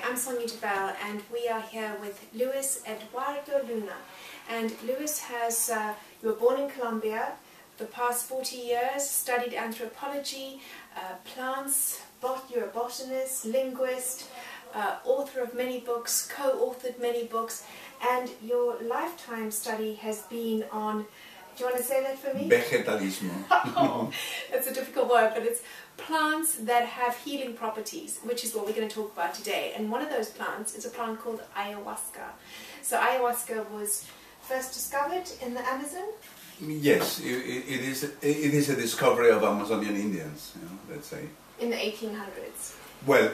I'm Sonia Doubell, and we are here with Luis Eduardo Luna. And Luis has, you were born in Colombia, the past 40 years, studied anthropology, plants, you're a botanist, linguist, author of many books, co-authored many books, and your lifetime study has been on, do you want to say that for me? Vegetalismo. Oh, that's a difficult word, but it's plants that have healing properties, which is what we're going to talk about today. And one of those plants is a plant called ayahuasca. So ayahuasca was first discovered in the Amazon? Yes, it is a discovery of Amazonian Indians, let's say. In the 1800s? Well,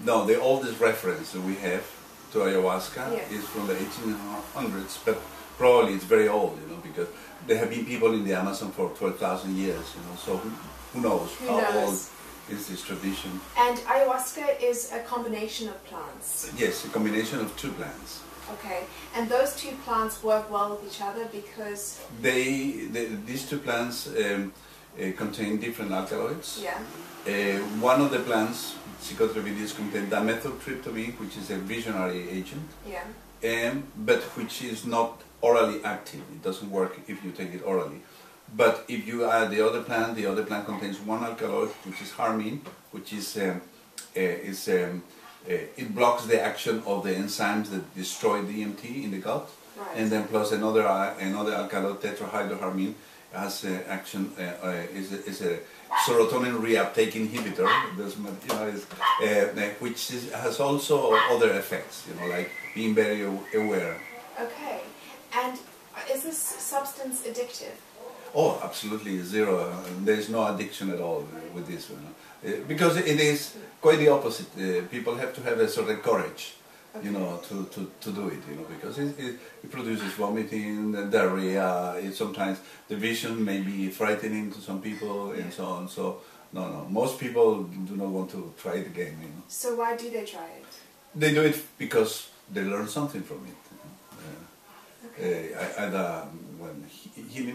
no, the oldest reference that we have to ayahuasca is from the 1800s, but probably it's very old, because there have been people in the Amazon for 12,000 years, so who knows how old is this tradition. And ayahuasca is a combination of plants? Yes, a combination of two plants. Okay, and those two plants work well with each other because... These two plants contain different alkaloids. Yeah. One of the plants, psychoactive, contains dimethyltryptamine, which is a visionary agent. Yeah. But which is not orally active. It doesn't work if you take it orally. But if you add the other plant contains one alkaloid, which is harmine, which is it blocks the action of the enzymes that destroy DMT in the gut, right. And then plus another alkaloid, tetrahydroharmine, has action is a serotonin reuptake inhibitor, which has also other effects, like being very aware. Okay, and is this substance addictive? Oh, absolutely zero. There is no addiction at all with this one, because it is quite the opposite. People have to have a certain courage, okay. To do it, because it produces vomiting, diarrhea. Sometimes the vision may be frightening to some people, and so on. So no, most people do not want to try it again. So why do they try it? They do it because they learn something from it. Okay.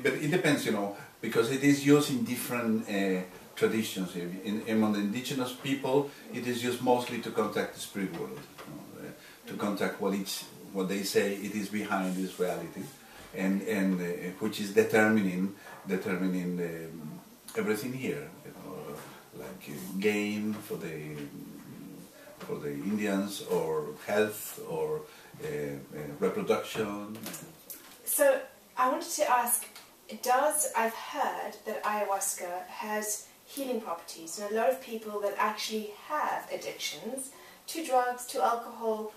But it depends, because it is used in different traditions. Among the indigenous people, it is used mostly to contact the spirit world, to contact what they say it is behind this reality, and which is determining everything here, like gain for the Indians, or health, or reproduction. So I wanted to ask, I've heard that ayahuasca has healing properties, and a lot of people that actually have addictions to drugs, to alcohol,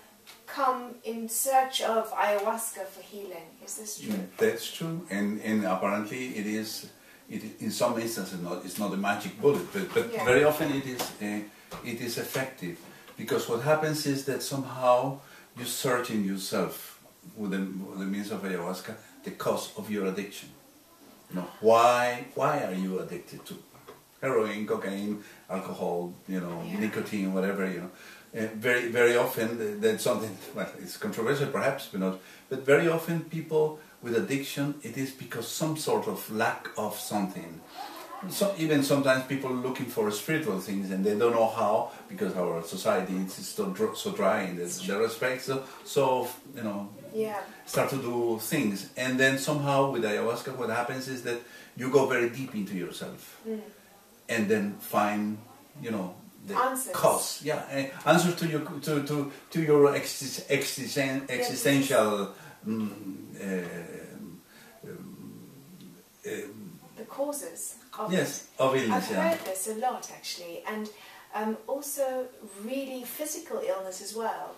come in search of ayahuasca for healing. Is this true? That's true, and apparently it is. In some instances, it's not a magic bullet, but very often it is effective, because what happens is that somehow you search in yourself with the means of ayahuasca the cause of your addiction. Why are you addicted to heroin, cocaine, alcohol, nicotine, whatever, very, very often that's something, well, it's controversial perhaps, but very often people with addiction, it is because some sort of lack of something. So even sometimes people looking for spiritual things, and they don't know how, because our society is so dry in that respect. So start to do things, and then somehow with ayahuasca, what happens is that you go very deep into yourself, and then find the answers. Cause, answers to your existential. The causes of of illness. I've heard this a lot actually, and also really physical illness as well.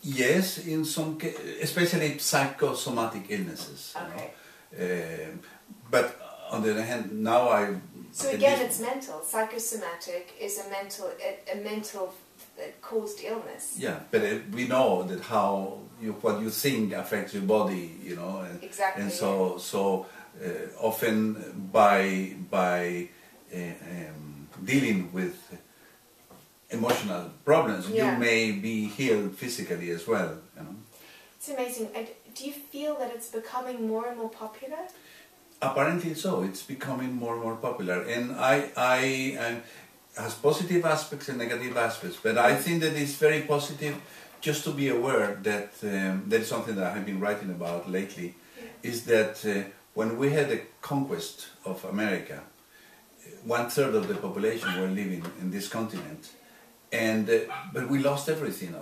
Yes, in some cases, especially psychosomatic illnesses. Okay. But on the other hand, now So again, it's mental. Psychosomatic is a mental caused illness. Yeah, but we know that what you think affects your body, Exactly. And so often by dealing with emotional problems, you may be healed physically as well. It's amazing. Do you feel that it's becoming more and more popular? Apparently so. It's becoming more and more popular, and has positive aspects and negative aspects, but I think that it's very positive just to be aware that that is something that I have been writing about lately, is that when we had the conquest of America, 1/3 of the population were living in this continent, and but we lost everything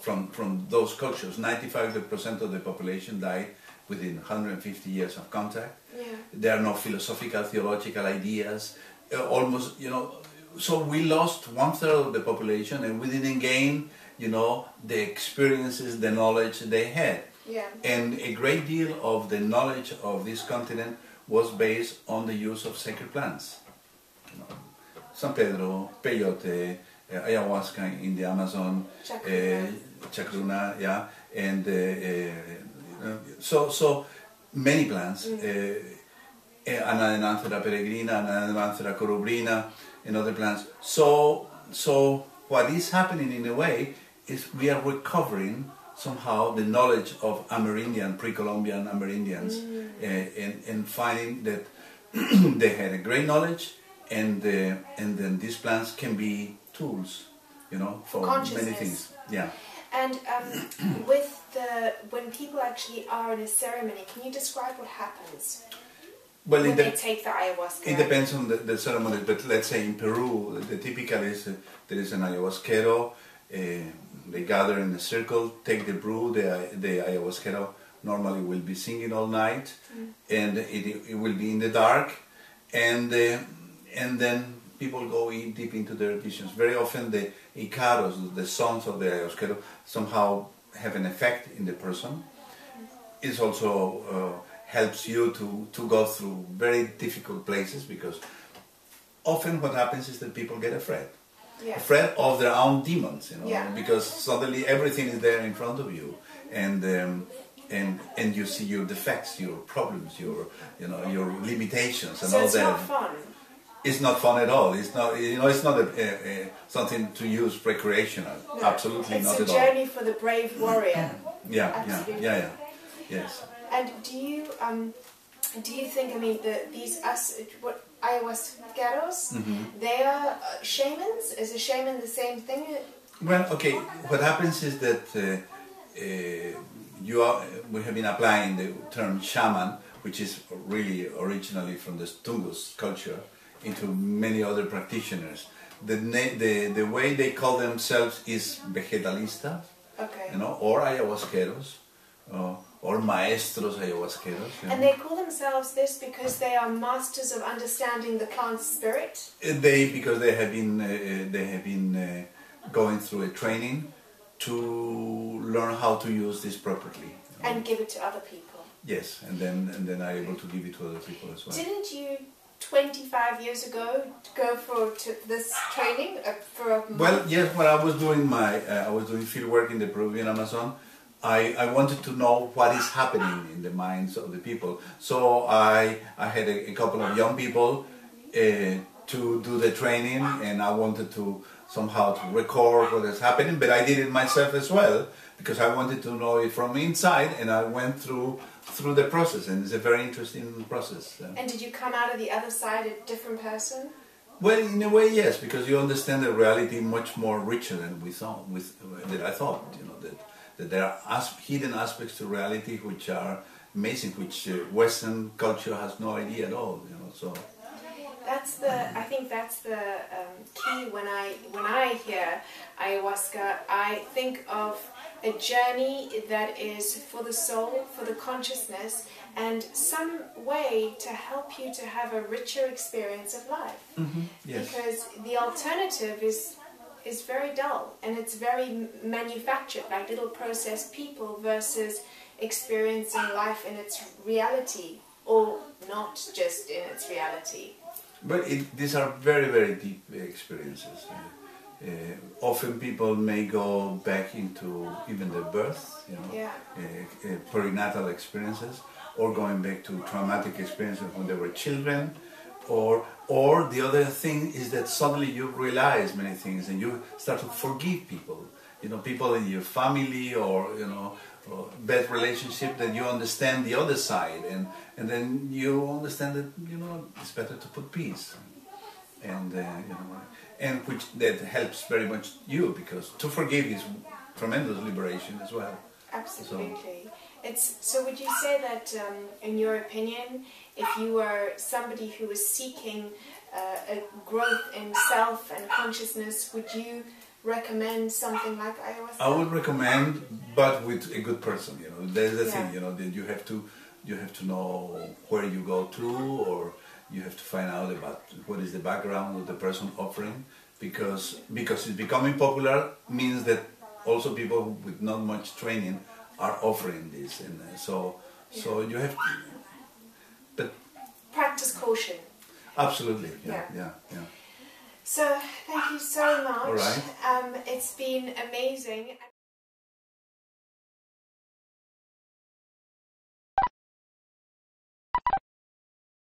from those cultures. 95% of the population died within 150 years of contact. Yeah. There are no philosophical, theological ideas, almost, you know, so we lost 1/3 of the population, and we didn't gain, you know, the experiences, the knowledge they had. Yeah. And a great deal of the knowledge of this continent was based on the use of sacred plants. You know, San Pedro, peyote, ayahuasca in the Amazon, chacruna, yeah, and so many plants, Anadenanthera peregrina, Anadenanthera corobrina, and other plants. So what is happening in a way is we are recovering somehow the knowledge of Amerindian, pre-Columbian Amerindians, and finding that they had a great knowledge, and then these plants can be tools, you know, for many things. Yeah. And when people actually are in a ceremony, can you describe what happens when they take the ayahuasca? It depends on the ceremony, but let's say in Peru, the typical is there is an ayahuasquero. They gather in a circle, take the brew. The ayahuasquero normally will be singing all night, and it will be in the dark, and then people go in deep into their visions. Very often the icaros, the sons of the ayahuasquero, somehow have an effect in the person. It also helps you to go through very difficult places, because often what happens is that people get afraid. Yeah. Afraid of their own demons, you know, yeah. because suddenly everything is there in front of you, and you see your defects, your problems, your limitations, and so all it's that. not fun. It's not fun at all. It's not, you know, it's not something to use recreational. No, absolutely not at all. It's a journey for the brave warrior. Yeah. Yes. And do you think, I mean, these ayahuasqueros, they are shamans? Is a shaman the same thing? Well, okay. What happens is that we have been applying the term shaman, which is really originally from the Tungus culture, into many other practitioners. The way they call themselves is vegetalistas, okay. You know, or ayahuasqueros, or maestros ayahuasqueros. And they call themselves this because they are masters of understanding the plant spirit? Because they have been going through a training to learn how to use this properly. You know? And give it to other people. Yes, and then are able to give it to other people as well. Didn't you 25 years ago go to this training for a month? Well, yes. When I was doing I was doing field work in the Peruvian Amazon, I wanted to know what is happening in the minds of the people. So I had a couple of young people to do the training, and I wanted to somehow to record what is happening, but I did it myself as well, because I wanted to know it from inside, and I went through the process, and it's a very interesting process. And did you come out of the other side a different person? Well, in a way, yes, because you understand the reality much more richer than I thought. You know, that there are hidden aspects to reality which are amazing, which Western culture has no idea at all. You know, so. I think that's the key. When I hear ayahuasca, I think of a journey that is for the soul, for the consciousness, and some way to help you to have a richer experience of life. Yes. Because the alternative is very dull, and it's very manufactured, like little processed people, versus experiencing life in its reality, or not just in its reality. But these are very, very deep experiences. Often people may go back into even their birth, you know, perinatal experiences, or going back to traumatic experiences when they were children, or the other thing is that suddenly you realize many things and you start to forgive people, you know, people in your family, or you know, or bad relationship, that you understand the other side, and then you understand that, you know, it's better to put peace, and you know, and which that helps very much you, because to forgive is tremendous liberation as well. Absolutely. So would you say that, in your opinion, if you were somebody who was seeking a growth in self and consciousness, would you recommend something like ayahuasca? I would recommend, but with a good person. You know, there's the thing. You know, that you have to know where you go to, or you have to find out about what is the background of the person offering, because it's becoming popular means that also people with not much training are offering this, and so you have to, but practice caution. Absolutely, yeah. So thank you so much. All right. It's been amazing.